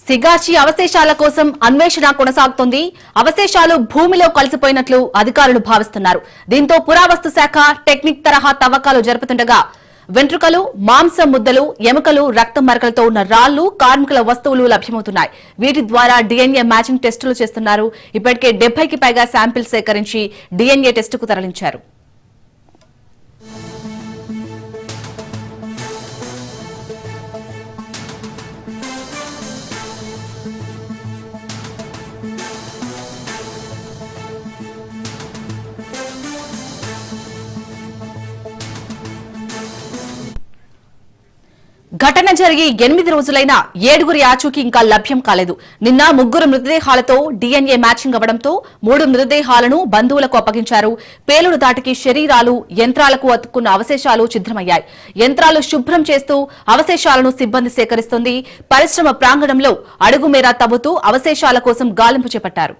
సిగాచి అవశేషాల కోసం అన్వేషణ కొనసాగుతోంది. అవశేషాలు భూమిలో కలిసిపోయినట్లు అధికారులు భావిస్తున్నారు. దీంతో పురావస్తు శాఖ టెక్నిక్ తరహా తవ్వకాలు జరుపుతుండగా వెంట్రుకలు, మాంసం ముద్దలు, ఎముకలు, రక్తం మరకలతో ఉన్న రాళ్లు, కార్మికుల వస్తువులు లభ్యమవుతున్నాయి. వీటి ద్వారా డిఎన్ఏ మ్యాచింగ్ టెస్టులు చేస్తున్నారు. ఇప్పటికే 70కి పైగా శాంపిల్స్ సేకరించి డిఎన్ఏ టెస్టుకు తరలించారు. ఘటన జరిగి 8 రోజులైనా 7గురి ఆచూకీ ఇంకా లభ్యం కాలేదు. నిన్న 3 మృతదేహాలతో డిఎన్ఏ మ్యాచింగ్ అవ్వడంతో 3 మృతదేహాలను బంధువులకు అప్పగించారు. పేలుడు దాటికి శరీరాలు, యంత్రాలకు అతుక్కున్న అవశేషాలు ఛిద్రమయ్యాయి. యంత్రాలు శుభ్రం చేస్తూ అవశేషాలను సిబ్బంది సేకరిస్తోంది. పరిశ్రమ ప్రాంగణంలో అడుగు మేర తవ్వుతూ అవశేషాల కోసం గాలింపు చేపట్టారు.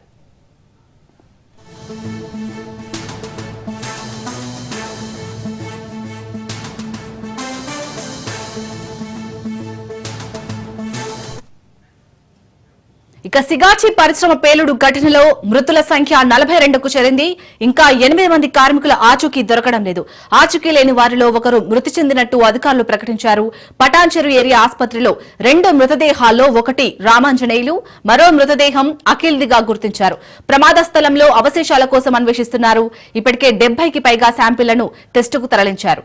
ఇక సిగాచి పరిశ్రమ పేలుడు ఘటనలో మృతుల సంఖ్య 42కు చేరింది. ఇంకా 8 మంది కార్మికుల ఆచూకీ దొరకడం లేదు. ఆచూకీ లేని వారిలో ఒకరు మృతి చెందినట్టు అధికారులు ప్రకటించారు. పటాన్చెరు ఏరియా ఆసుపత్రిలో 2 మృతదేహాల్లో ఒకటి రామాంజనేయులు, మరో మృతదేహం అఖిల్దిగా గుర్తించారు. ప్రమాద స్థలంలో అవశేషాల కోసం అన్వేషిస్తున్నారు. ఇప్పటికే 70కి పైగా శాంపిళ్లను టెస్టుకు తరలించారు.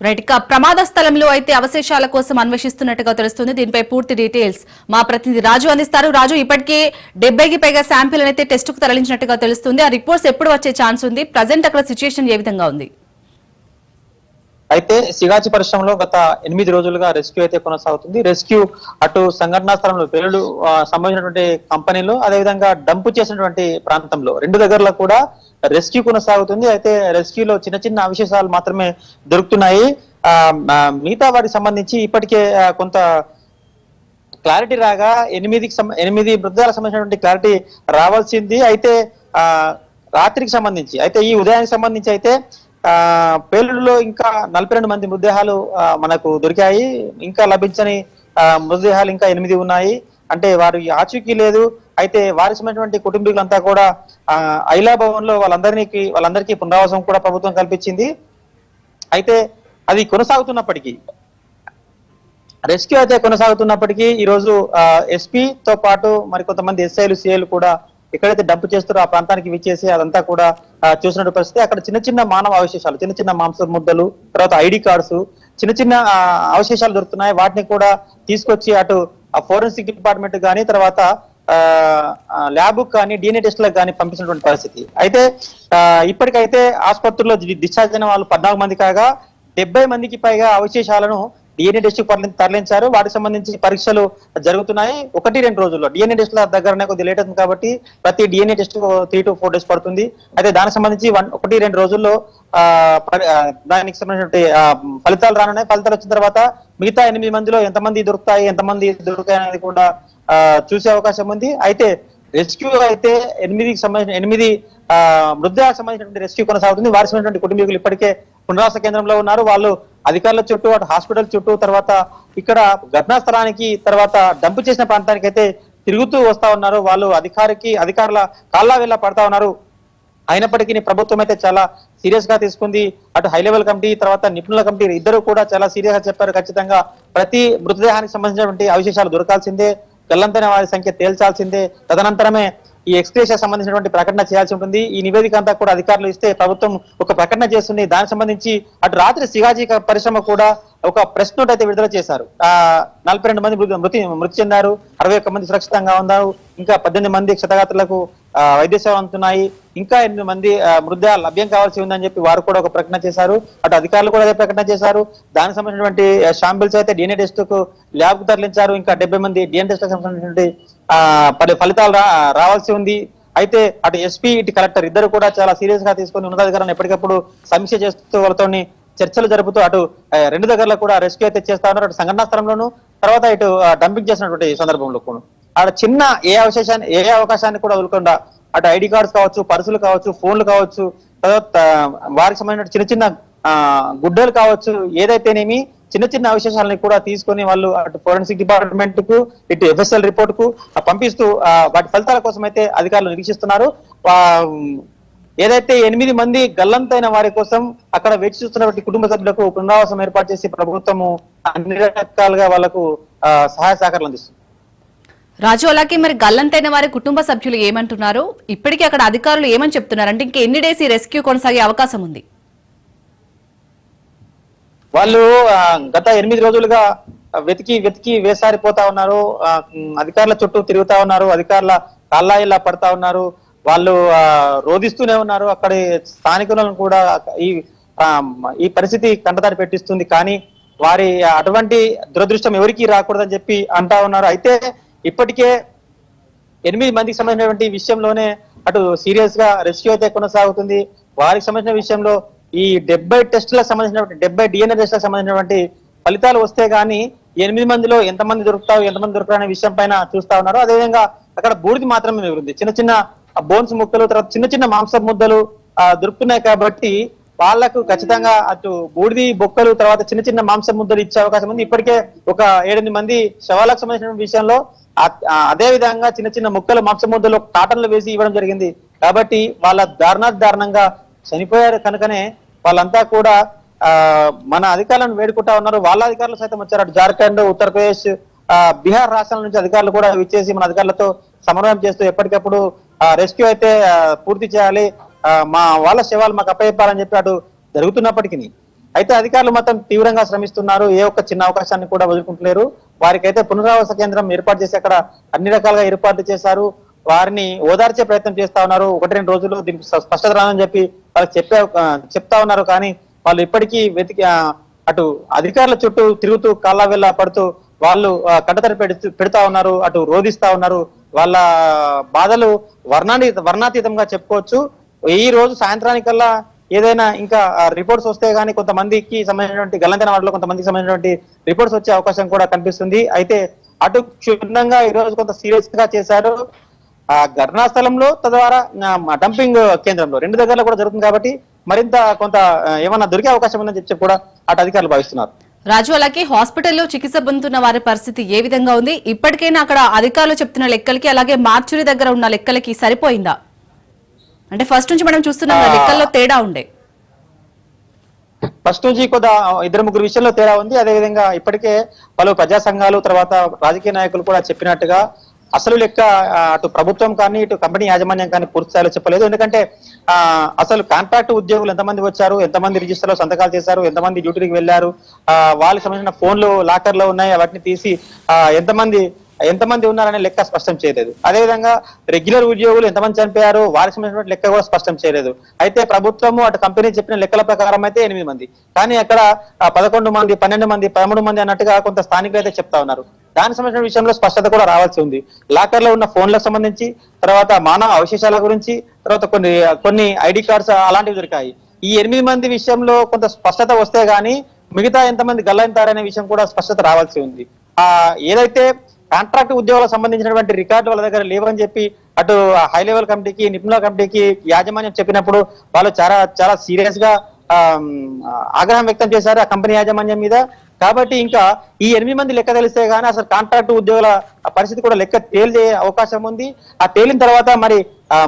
రైట్, ఇక ప్రమాద స్థలంలో అయితే అవశేషాల కోసం అన్వేషిస్తున్నట్టుగా తెలుస్తుంది. దీనిపై పూర్తి డీటెయిల్స్ మా ప్రతినిధి రాజు అందిస్తారు. రాజు, ఇప్పటికే 70కి పైగా శాంపిల్ అయితే టెస్ట్ కు తరలించినట్టుగా తెలుస్తుంది. ఆ రిపోర్ట్స్ ఎప్పుడు వచ్చే ఛాన్స్ ఉంది? ప్రజెంట్ అక్కడ సిచ్యుయేషన్ ఏ విధంగా ఉంది? అయితే సిగాచి పరిశ్రమలో గత 8 రోజులుగా రెస్క్యూ అయితే కొనసాగుతుంది. రెస్క్యూ అటు సంఘటనా స్థలంలో పేలుడు సంబంధించినటువంటి కంపెనీలో, అదేవిధంగా డంపు చేసినటువంటి ప్రాంతంలో 2 దగ్గరలో కూడా రెస్క్యూ కొనసాగుతుంది. అయితే రెస్క్యూలో చిన్న చిన్న అవశేషాలు మాత్రమే దొరుకుతున్నాయి. మిగతా వాటికి సంబంధించి ఇప్పటికే కొంత క్లారిటీ రాగా 8 మృతదేహాలకు సంబంధించినటువంటి క్లారిటీ రావాల్సింది. అయితే రాత్రికి సంబంధించి, అయితే ఈ ఉదయానికి సంబంధించి అయితే పేలుడులో ఇంకా 42 మంది మృతదేహాలు మనకు దొరికాయి. ఇంకా లభించని మృతదేహాలు ఇంకా 8 ఉన్నాయి. అంటే వారి ఆచూకీ లేదు. అయితే వారికి సంబంధించినటువంటి కుటుంబీకులంతా కూడా ఐలా భవన్ లో వాళ్ళందరికీ పునరావాసం కూడా ప్రభుత్వం కల్పించింది. అయితే అది కొనసాగుతున్నప్పటికీ, రెస్క్యూ అయితే కొనసాగుతున్నప్పటికీ ఈరోజు ఎస్పీతో పాటు మరికొంతమంది ఎస్ఐలు, సిఐలు కూడా ఎక్కడైతే డంప్ చేస్తారో ఆ ప్రాంతానికి విచ్చేసి అదంతా కూడా చూసినట్టు పరిస్థితి. అక్కడ చిన్న చిన్న మానవ అవశేషాలు, చిన్న చిన్న మాంస ముద్దలు, తర్వాత ఐడి కార్డ్స్, చిన్న చిన్న అవశేషాలు దొరుకుతున్నాయి. వాటిని కూడా తీసుకొచ్చి అటు ఫోరెన్సిక్ డిపార్ట్మెంట్ కానీ, తర్వాత ల్యాబ్ కానీ, డిఎన్ఏ టెస్ట్లకు కానీ పంపించినటువంటి పరిస్థితి. అయితే ఇప్పటికైతే ఆసుపత్రుల్లో డిశ్చార్జ్ అయిన వాళ్ళు 14 మంది కాగా 70 మందికి పైగా అవశేషాలను డిఎన్ఏ టెస్ట్ తరలించారు. వాటికి సంబంధించి పరీక్షలు జరుగుతున్నాయి. 1-2 రోజుల్లో డిఎన్ఏ టెస్ట్ల దగ్గరనే కొద్దిగా లేట్ అవుతుంది కాబట్టి ప్రతి డిఎన్ఏ టెస్ట్ 3 to 4 days పడుతుంది. అయితే దానికి సంబంధించి 1-2 రోజుల్లో దానికి సంబంధించిన ఫలితాలు రానున్నాయి. ఫలితాలు వచ్చిన తర్వాత మిగతా 8 మందిలో ఎంతమంది దొరుకుతాయి, ఎంతమంది దొరుకుతాయి అనేది కూడా చూసే అవకాశం ఉంది. అయితే రెస్క్యూ అయితే 8 మృతదేహాలకు సంబంధించినటువంటి రెస్క్యూ కొనసాగుతుంది. వారికి సంబంధించిన కుటుంబీకులు ఇప్పటికే పునరావాస కేంద్రంలో ఉన్నారు. వాళ్ళు అధికారుల చుట్టూ, అటు హాస్పిటల్ చుట్టూ, తర్వాత ఇక్కడ ఘటనా స్థలానికి, తర్వాత డంప్ చేసిన ప్రాంతానికి అయితే తిరుగుతూ వస్తా ఉన్నారు. వాళ్ళు అధికారుల కాళ్ళ వెళ్ళ పడతా ఉన్నారు. అయినప్పటికీ ప్రభుత్వం అయితే చాలా సీరియస్ గా తీసుకుంది. అటు హై లెవెల్ కమిటీ, తర్వాత నిపుణుల కమిటీ ఇద్దరు కూడా చాలా సీరియస్ గా చెప్పారు. ఖచ్చితంగా ప్రతి మృతదేహానికి సంబంధించినటువంటి అవశేషాలు దొరకాల్సిందే, గల్లంతైన వారి సంఖ్య తేల్చాల్సిందే. తదనంతరమే ఈ ఎక్స్గ్రేషియా సంబంధించినటువంటి ప్రకటన చేయాల్సి ఉంటుంది. ఈ నివేదిక అంతా కూడా అధికారులు ఇస్తే ప్రభుత్వం ఒక ప్రకటన చేస్తుంది. దానికి సంబంధించి అటు రాత్రి సిగాజీ పరిశ్రమ కూడా ఒక ప్రెస్ నోట్ అయితే విడుదల చేశారు. 42 మంది మృతి చెందారు, 61 మంది సురక్షితంగా ఉన్నారు, ఇంకా 18 మంది క్షతగాత్రులకు వైద్య సేవలు అందుతున్నాయి, ఇంకా 8 మంది మృతదేహాలు లభ్యం కావాల్సి ఉందని చెప్పి వారు కూడా ఒక ప్రకటన చేశారు. అటు అధికారులు కూడా అదే ప్రకటన చేశారు. దానికి సంబంధించినటువంటి శాంపిల్స్ అయితే డిఎన్ఏ టెస్ట్ కు ల్యాబ్ కు తరలించారు. ఇంకా 70 మంది డిఎన్ఏ టెస్ట్ కు సంబంధించినటువంటి ఫలితాలు రావాల్సి ఉంది. అయితే అటు ఎస్పీ ఇటు కలెక్టర్ ఇద్దరు కూడా చాలా సీరియస్ గా తీసుకొని ఉన్నతాధికారులను ఎప్పటికప్పుడు సమీక్ష చేస్తూ వాళ్ళతో చర్చలు జరుపుతూ అటు 2 దగ్గరలో కూడా రెస్క్యూ అయితే చేస్తా ఉన్నారు. అటు సంఘటనా స్థలంలోను, తర్వాత ఇటు డంపింగ్ చేసినటువంటి సందర్భంలో కూడా అక్కడ చిన్న ఏ అవకాశాన్ని కూడా వదులుకుండా అటు ఐడి కార్డ్స్ కావచ్చు, పర్సులు కావచ్చు, ఫోన్లు కావచ్చు, తర్వాత వారికి సంబంధించిన చిన్న చిన్న గుడ్డలు కావచ్చు, ఏదైతేనేమి చిన్న చిన్న అవశేషాలని కూడా తీసుకొని వాళ్ళు అటు ఫోరెన్సిక్ డిపార్ట్మెంట్ కు ఇటు ఎఫ్ఎస్ఎల్ రిపోర్ట్ కు పంపిస్తూ వాటి ఫలితాల కోసం అయితే అధికారులు నిరీక్షిస్తున్నారు. ఏదైతే 8 మంది గల్లంతైన వారి కోసం అక్కడ వేచి చూస్తున్నటువంటి కుటుంబ సభ్యులకు పునరావాసం ఏర్పాటు చేసి ప్రభుత్వము అన్ని రకాలుగా వాళ్లకు సహాయ సహకారాలు అందిస్తుంది. రాజు, అలాగే మరి గల్లంతైన వారి కుటుంబ సభ్యులు ఏమంటున్నారు? ఇప్పటికీ అక్కడ అధికారులు ఏమని చెప్తున్నారు? అంటే ఇంకా ఎన్ని డేస్ ఈ రెస్క్యూ కొనసాగే అవకాశం ఉంది? వాళ్ళు గత 8 రోజులుగా వెతికి వేసారిపోతా ఉన్నారు. అధికారుల చుట్టూ తిరుగుతా ఉన్నారు, అధికారుల కాళ్ళాయిల్లా పడతా ఉన్నారు. వాళ్ళు రోధిస్తూనే ఉన్నారు. అక్కడ స్థానికులను కూడా ఈ పరిస్థితి కంటతడి పెట్టిస్తుంది. కానీ వారి అటువంటి దురదృష్టం ఎవరికి రాకూడదని చెప్పి అంటా ఉన్నారు. అయితే ఇప్పటికే 8 మందికి సంబంధించినటువంటి విషయంలోనే అటు సీరియస్ గా రెస్క్యూ అయితే కొనసాగుతుంది. వారికి సంబంధించిన విషయంలో ఈ 70 టెస్టులకు సంబంధించినటువంటి 70 డిఎన్ఏ టెస్టులకు సంబంధించినటువంటి ఫలితాలు వస్తే గానీ 8 మందిలో ఎంతమంది దొరుకుతారు, ఎంతమంది దొరుకుతారు అనే విషయం పైన చూస్తా ఉన్నారు. అదేవిధంగా అక్కడ బూడిది మాత్రమే మిగులుంది. చిన్న చిన్న బోన్స్ ముక్కలు, తర్వాత చిన్న చిన్న మాంస ముద్దలు దొరుకుతున్నాయి. కాబట్టి వాళ్లకు ఖచ్చితంగా అటు బూడిది బొక్కలు, తర్వాత చిన్న చిన్న మాంస ముద్దలు ఇచ్చే అవకాశం ఉంది. ఇప్పటికే ఒక 7 మంది శవాలకు సంబంధించిన విషయంలో అదే విధంగా చిన్న చిన్న ముక్కలు మాంస ముద్దలు కాటన్లు వేసి ఇవ్వడం జరిగింది. కాబట్టి వాళ్ళ దారుణంగా చనిపోయారు కనుకనే వాళ్ళంతా కూడా మన అధికారులను వేడుకుంటా ఉన్నారు. వాళ్ళ అధికారులు సైతం వచ్చారు. అటు జార్ఖండ్, ఉత్తరప్రదేశ్, బీహార్ రాష్ట్రాల నుంచి అధికారులు కూడా విచ్చేసి మన అధికారులతో సమన్వయం చేస్తూ ఎప్పటికప్పుడు రెస్క్యూ అయితే పూర్తి చేయాలి, మా వాళ్ళ శవాలు మాకు అప్పచెప్పాలని చెప్పి అటు జరుగుతున్నప్పటికీ అయితే అధికారులు మాత్రం తీవ్రంగా శ్రమిస్తున్నారు. ఏ ఒక్క చిన్న అవకాశాన్ని కూడా వదులుకుంటలేరు. వారికైతే పునరావాస కేంద్రం ఏర్పాటు చేసి అక్కడ అన్ని రకాలుగా ఏర్పాటు చేశారు. వారిని ఓదార్చే ప్రయత్నం చేస్తా ఉన్నారు. 1-2 రోజుల్లో దీనికి స్పష్టత రాదని చెప్పి వాళ్ళకి చెప్తా ఉన్నారు. కానీ వాళ్ళు ఇప్పటికీ అటు అధికారుల చుట్టూ తిరుగుతూ కాళ్ళ వెళ్ళ పడుతూ వాళ్ళు కంటతడి పెడతా ఉన్నారు, అటు రోధిస్తా ఉన్నారు. వాళ్ళ బాధలు వర్ణాతీతంగా చెప్పుకోవచ్చు. ఈ రోజు సాయంత్రానికల్లా ఏదైనా ఇంకా రిపోర్ట్స్ వస్తే గానీ కొంతమందికి సంబంధించినటువంటి గల్లంతైన వాటిలో కొంతమందికి సంబంధించినటువంటి రిపోర్ట్స్ వచ్చే అవకాశం కూడా కనిపిస్తుంది. అయితే అటు క్షుణ్ణంగా ఈ రోజు కొంత సీరియస్ గా చేశారు. ఘటనా స్థలంలో, తద్వారా డంపింగ్ కేంద్రంలో 2 దగ్గరలో కూడా జరుగుతుంది. కాబట్టి మరింత కొంత ఏమన్నా దొరికే అవకాశం ఉందని చెప్పి కూడా అటు అధికారులు భావిస్తున్నారు. రాజు, అలాగే హాస్పిటల్లో చికిత్స పొందుతున్న వారి పరిస్థితి ఏ విధంగా ఉంది? ఇప్పటికైనా అక్కడ అధికారులు చెప్తున్న లెక్కలకి, అలాగే మార్చురి దగ్గర ఉన్న లెక్కలకి సరిపోయిందా? అంటే ఫస్ట్ నుంచి మనం చూస్తున్నాం లెక్కల్లో తేడా ఉండే. ఫస్ట్ నుంచి కొంత 2-3 విషయంలో తేడా ఉంది. అదేవిధంగా ఇప్పటికే పలు ప్రజా సంఘాలు, తర్వాత రాజకీయ నాయకులు కూడా చెప్పినట్టుగా అసలు లెక్క అటు ప్రభుత్వం కానీ ఇటు కంపెనీ యాజమాన్యం కానీ పూర్తి స్థాయిలో చెప్పలేదు. ఎందుకంటే అసలు కాంట్రాక్ట్ ఉద్యోగులు ఎంతమంది వచ్చారు, ఎంతమంది రిజిస్టర్ లో సంతకాలు చేశారు, ఎంతమంది డ్యూటీకి వెళ్లారు, వాళ్ళకి సంబంధించిన ఫోన్లు లాకర్ లో ఉన్నాయి, వాటిని తీసి ఎంతమంది ఉన్నారనే లెక్క స్పష్టం చేయలేదు. అదేవిధంగా రెగ్యులర్ ఉద్యోగులు ఎంతమంది చనిపోయారు, వారికి సంబంధించిన లెక్క కూడా స్పష్టం చేయలేదు. అయితే ప్రభుత్వము అటు కంపెనీ చెప్పిన లెక్కల ప్రకారం అయితే 8 మంది, కానీ అక్కడ 11 మంది, 12 మంది, 13 మంది అన్నట్టుగా కొంత స్థానికులు అయితే చెప్తా ఉన్నారు. దానికి సంబంధించిన విషయంలో స్పష్టత కూడా రావాల్సి ఉంది. లాకర్ లో ఉన్న ఫోన్లకు సంబంధించి, తర్వాత మానవ అవశేషాల గురించి, తర్వాత కొన్ని ఐడి కార్డ్స్ అలాంటివి దొరికాయి. ఈ 8 మంది విషయంలో కొంత స్పష్టత వస్తే గానీ మిగతా ఎంతమంది గల్లంతారనే విషయం కూడా స్పష్టత రావాల్సి ఉంది. ఏదైతే కాంట్రాక్ట్ ఉద్యోగాలకు సంబంధించినటువంటి రికార్డు వాళ్ళ దగ్గర లేవని చెప్పి అటు హై లెవెల్ కమిటీకి, నిపుణుల కమిటీకి యాజమాన్యం చెప్పినప్పుడు వాళ్ళు చాలా సీరియస్ గా ఆగ్రహం వ్యక్తం చేశారు ఆ కంపెనీ యాజమాన్యం మీద. కాబట్టి ఇంకా ఈ 8 మంది లెక్క తెలిస్తే గానీ అసలు కాంట్రాక్ట్ ఉద్యోగుల పరిస్థితి కూడా లెక్క తేలిదే అవకాశం ఉంది. ఆ తేలిన తర్వాత మరి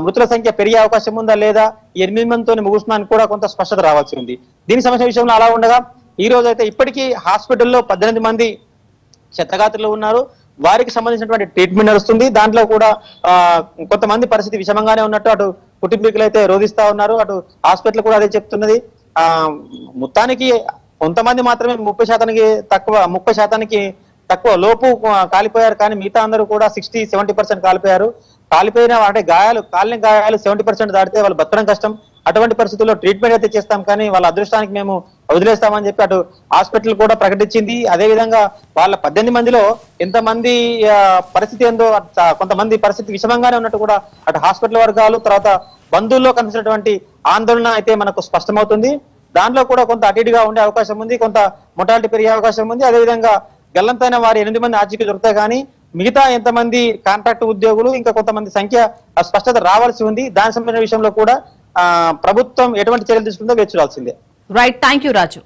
మృతుల సంఖ్య పెరిగే అవకాశం ఉందా లేదా, ఈ 8 మందితో ముగుస్తున్నానికి కూడా కొంత స్పష్టత రావాల్సి ఉంది. దీనికి సంబంధించిన విషయంలో అలా ఉండగా ఈ రోజు అయితే ఇప్పటికీ హాస్పిటల్లో 18 మంది క్షతగాత్రులు ఉన్నారు. వారికి సంబంధించినటువంటి ట్రీట్మెంట్ నడుస్తుంది. దాంట్లో కూడా కొంతమంది పరిస్థితి విషమంగానే ఉన్నట్టు అటు కుటుంబీకులు అయితే రోధిస్తా ఉన్నారు, అటు హాస్పిటల్ కూడా అదే చెప్తున్నది. మొత్తానికి కొంతమంది మాత్రమే 30% తక్కువ లోపు కాలిపోయారు, కానీ మిగతా అందరూ కూడా 60-70% కాలిపోయారు. కాలిపోయిన అంటే కాలిన గాయాలు 70% దాటితే వాళ్ళు బతకడం కష్టం. అటువంటి పరిస్థితుల్లో ట్రీట్మెంట్ అయితే చేస్తాం, కానీ వాళ్ళ అదృష్టానికి మేము వదిలేస్తామని చెప్పి అటు హాస్పిటల్ కూడా ప్రకటించింది. అదే విధంగా వాళ్ళ 18 మందిలో ఎంతమంది పరిస్థితి ఏందో, కొంతమంది పరిస్థితి విషమంగానే ఉన్నట్టు కూడా అటు హాస్పిటల్ వర్గాలు తర్వాత బంధువుల్లో కనిపించినటువంటి ఆందోళన అయితే మనకు స్పష్టమవుతుంది. దాంట్లో కూడా కొంత అటు ఇటుగా ఉండే అవకాశం ఉంది, కొంత మొటాలిటీ పెరిగే అవకాశం ఉంది. అదేవిధంగా గల్లంతైన వారి 8 మంది ఆచూకీ దొరుకుతాయి, కానీ మిగతా ఎంతమంది కాంట్రాక్ట్ ఉద్యోగులు ఇంకా కొంతమంది సంఖ్య స్పష్టత రావాల్సి ఉంది. దానికి సంబంధించిన విషయంలో కూడా ప్రభుత్వం ఎటువంటి చర్యలు తీసుకుందో వేచి చూడాల్సిందే. Right, thank you Raju.